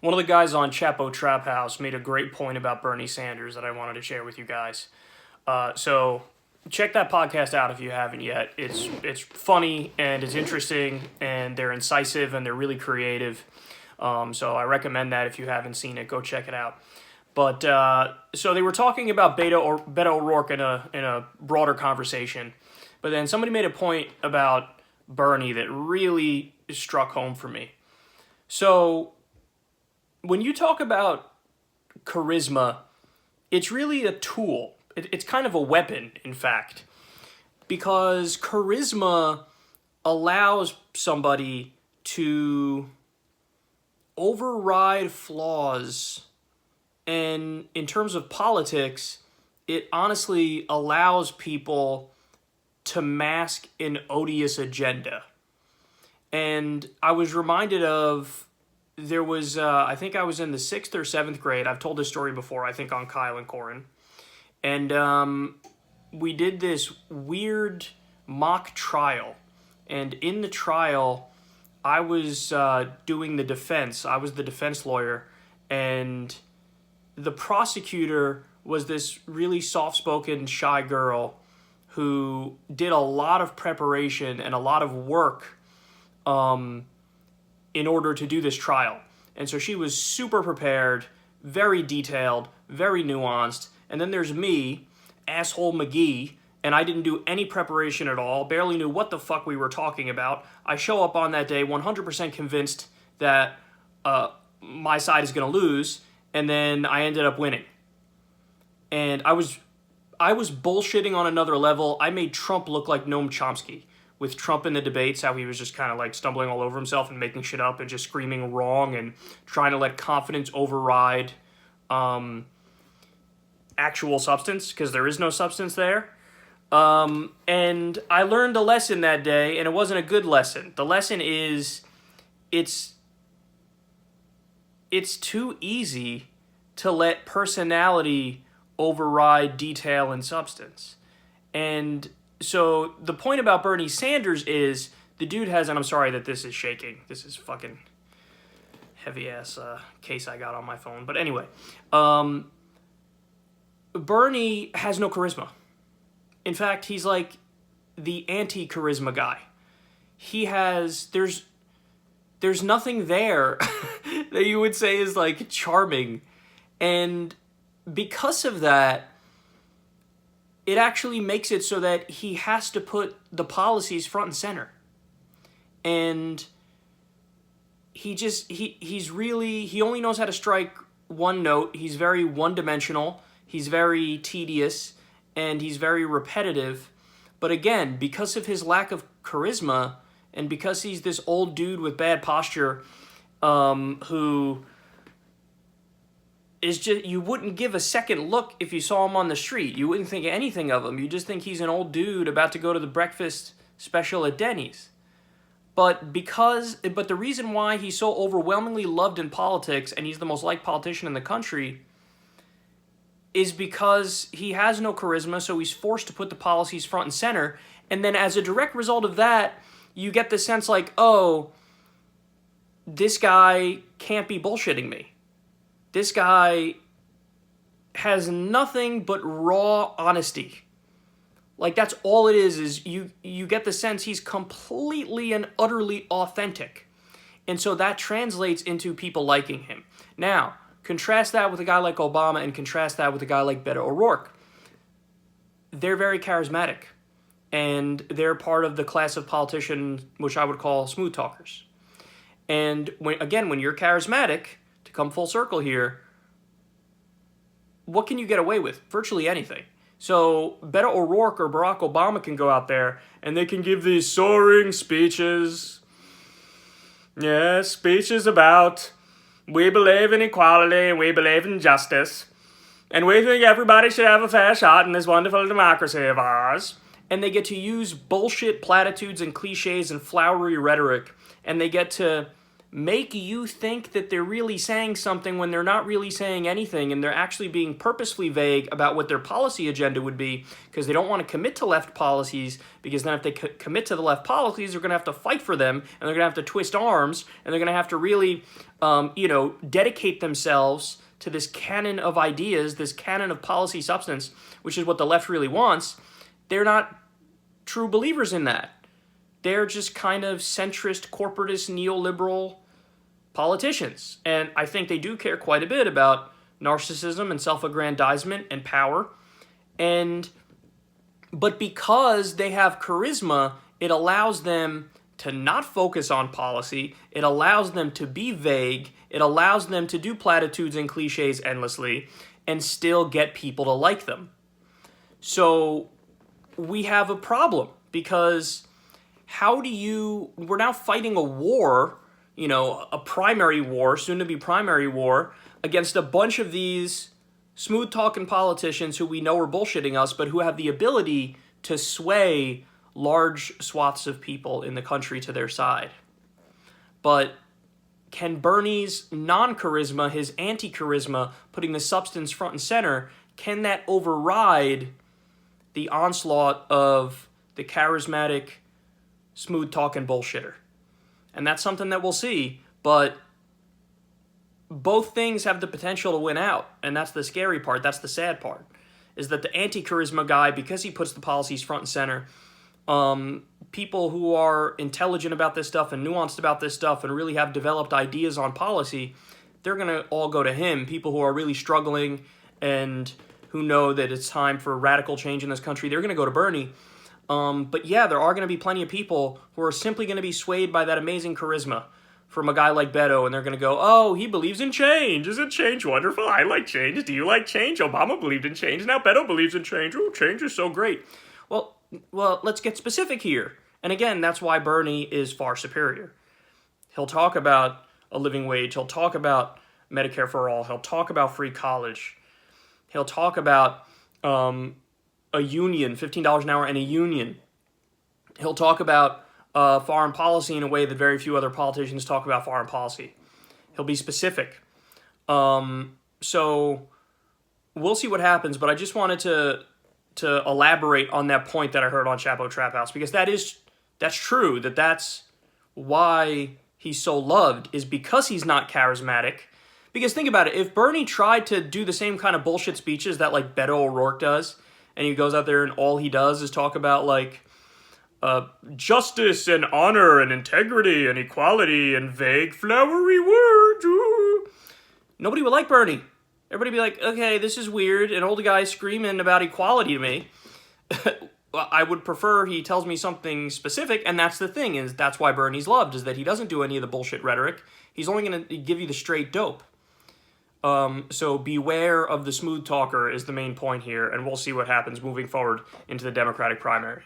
One of the guys on Chapo Trap House made a great point about Bernie Sanders that I wanted to share with you guys. So check that podcast out if you haven't yet. It's funny and it's interesting and they're incisive and they're really creative. So I recommend that if you haven't seen it, go check it out. But so they were talking about Beto O'Rourke in a broader conversation, but then somebody made a point about Bernie that really struck home for me. So when you talk about charisma, it's really a tool. It's kind of a weapon, in fact, because charisma allows somebody to override flaws. And in terms of politics, it honestly allows people to mask an odious agenda. And I was reminded of, there was, I think I was in the 6th or 7th grade. I've told this story before, I think on Kyle and Corin. And we did this weird mock trial. And in the trial, I was doing the defense. I was the defense lawyer. And the prosecutor was this really soft-spoken, shy girl who did a lot of preparation and a lot of work in order to do this trial. And so she was super prepared, very detailed, very nuanced. And then there's me, asshole McGee, and I didn't do any preparation at all, barely knew what the fuck we were talking about. I show up on that day 100% convinced that my side is going to lose, and then I ended up winning. And I was bullshitting on another level. I made Trump look like Noam Chomsky. With Trump in the debates, how he was just kind of like stumbling all over himself and making shit up and just screaming wrong and trying to let confidence override actual substance, because there is no substance there. And I learned a lesson that day, and it wasn't a good lesson. The lesson is it's too easy to let personality override detail and substance. And so the point about Bernie Sanders is the dude has, and I'm sorry that this is shaking. This is fucking heavy-ass case I got on my phone. But anyway, Bernie has no charisma. In fact, he's like the anti-charisma guy. There's nothing there that you would say is like charming. And because of that, it actually makes it so that he has to put the policies front and center. And he only knows how to strike one note. He's very one-dimensional. He's very tedious. And he's very repetitive. But again, because of his lack of charisma, and because he's this old dude with bad posture, who is just, you wouldn't give a second look if you saw him on the street. You wouldn't think anything of him. You just think he's an old dude about to go to the breakfast special at Denny's. But the reason why he's so overwhelmingly loved in politics and he's the most liked politician in the country is because he has no charisma, so he's forced to put the policies front and center. And then as a direct result of that, you get the sense like, oh, this guy can't be bullshitting me. This guy has nothing but raw honesty. Like, that's all it is you get the sense he's completely and utterly authentic. And so that translates into people liking him. Now, contrast that with a guy like Obama and contrast that with a guy like Beto O'Rourke. They're very charismatic. And they're part of the class of politicians which I would call smooth talkers. And when you're charismatic, to come full circle here, what can you get away with? Virtually anything. So Beto O'Rourke or Barack Obama can go out there and they can give these soaring speeches. Yeah, speeches about we believe in equality and we believe in justice. And we think everybody should have a fair shot in this wonderful democracy of ours. And they get to use bullshit platitudes and cliches and flowery rhetoric. And they get to make you think that they're really saying something when they're not really saying anything, and they're actually being purposefully vague about what their policy agenda would be, because they don't want to commit to left policies, because then if they commit to the left policies, they're going to have to fight for them, and they're going to have to twist arms, and they're going to have to really, dedicate themselves to this canon of ideas, this canon of policy substance, which is what the left really wants. They're not true believers in that. They're just kind of centrist, corporatist, neoliberal politicians. And I think they do care quite a bit about narcissism and self-aggrandizement and power. But because they have charisma, it allows them to not focus on policy. It allows them to be vague. It allows them to do platitudes and cliches endlessly and still get people to like them. So we have a problem, because we're now fighting a war, a primary war, soon to be primary war, against a bunch of these smooth-talking politicians who we know are bullshitting us, but who have the ability to sway large swaths of people in the country to their side. But can Bernie's non-charisma, his anti-charisma, putting the substance front and center, can that override the onslaught of the charismatic, smooth-talking bullshitter? And that's something that we'll see, but both things have the potential to win out, and that's the scary part, that's the sad part, is that the anti-charisma guy, because he puts the policies front and center, people who are intelligent about this stuff and nuanced about this stuff and really have developed ideas on policy, they're going to all go to him. People who are really struggling and who know that it's time for radical change in this country, they're going to go to Bernie. But yeah, there are going to be plenty of people who are simply going to be swayed by that amazing charisma from a guy like Beto, and they're going to go, oh, he believes in change. Isn't change wonderful? I like change. Do you like change? Obama believed in change. Now Beto believes in change. Oh, change is so great. Well, let's get specific here. And again, that's why Bernie is far superior. He'll talk about a living wage. He'll talk about Medicare for all. He'll talk about free college. He'll talk about a union, $15 an hour and a union. He'll talk about foreign policy in a way that very few other politicians talk about foreign policy. He'll be specific. So we'll see what happens, but I just wanted to elaborate on that point that I heard on Chapo Trap House, because that's true, that's why he's so loved, is because he's not charismatic. Because think about it, if Bernie tried to do the same kind of bullshit speeches that like Beto O'Rourke does, and he goes out there and all he does is talk about like justice and honor and integrity and equality and vague flowery words, nobody would like Bernie. Everybody would be like, okay, this is weird, an old guy screaming about equality to me. I would prefer he tells me something specific, and that's the thing, is that's why Bernie's loved, is that he doesn't do any of the bullshit rhetoric. He's only going to give you the straight dope. So beware of the smooth talker is the main point here, and we'll see what happens moving forward into the Democratic primary.